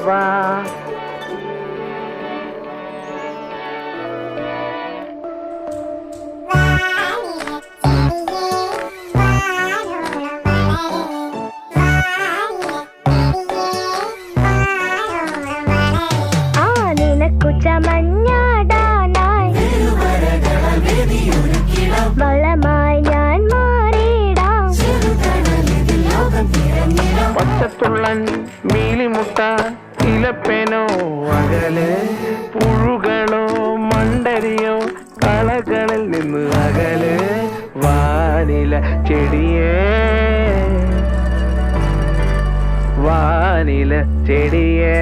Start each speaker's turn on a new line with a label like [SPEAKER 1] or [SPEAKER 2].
[SPEAKER 1] വാ. പച്ചത്തുള്ളൻ മീലിമുട്ട ഇലപ്പേനോ അകലെ, പുഴുകളോ മണ്ടരിയോ കളകളിൽ നിന്ന് അകലെ. Vanilla ചെടിയേ vanilla ചെടിയേ